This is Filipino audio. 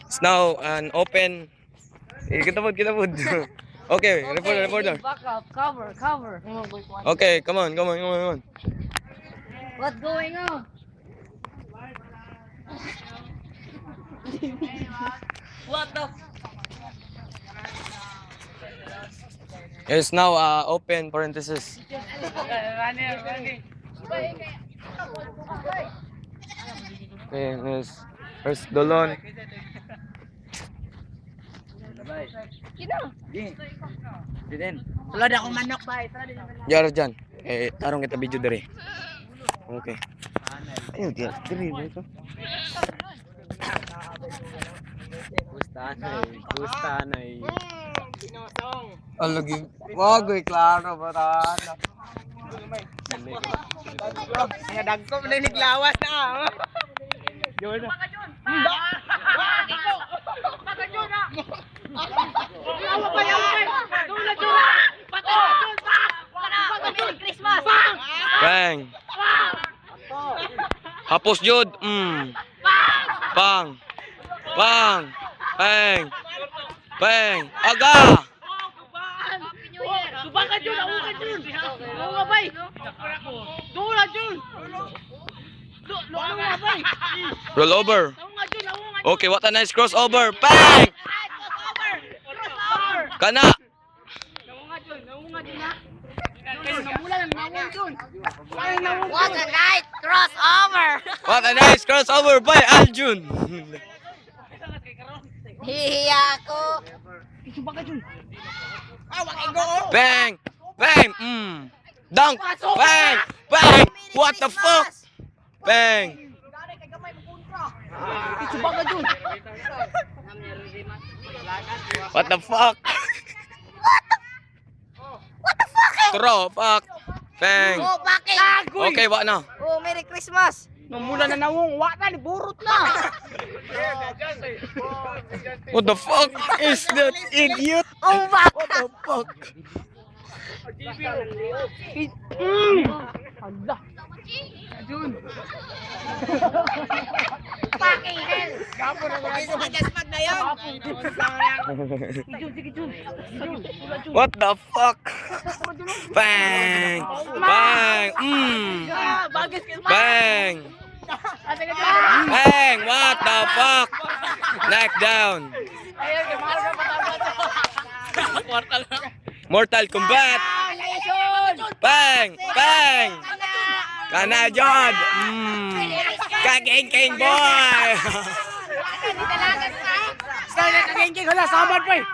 It's now an open. Kita po. Okay, reporter. Back up, cover. Okay, come on. What's going on? What the? It's now open parenthesis. Okay, there's Dolon. Wala na akong manok ba? Yaro dyan. Tarong kita video dari. Okay. Ayun, dari ito. Gustanay. Lagi. Wag, klaro ba tayo? Dagko mo na niglawas na. Yun. Bang. Hapos jud. Bang. Bang. Aga. Baka Jun, ako ka Jun. Ako nga bay. Dula Jun. Ako nga bay. Roll over. Ako nga Jun, ako nga. Okay, what a nice crossover. Bang. Kana. Ako nga Jun ha. Namulan Jun. What a nice crossover! What a nice crossover by Aljun. Hihiya ako. Baka Jun. Bang. Dunk. Bang. What the fuck? Bang. Baka Jun. What the fuck? Throw, fuck. Bang. Oh, bakit? Okay, what na? Oh, Merry Christmas. Namulan na nawong. Wala ni burot na. What the fuck is that idiot? Oh, bakit? What the fuck? Hala. Jun. Fucking hell. Pagkaspat na yan. Sige Jun. What the fuck? Bang. Bagus ka Bang. What the fuck? Knock down. Ayun, mahal ka patama. Mortal Kombat. Bang. Kana Jod. Kaging boy. Kagengking, hala, sabad pa eh.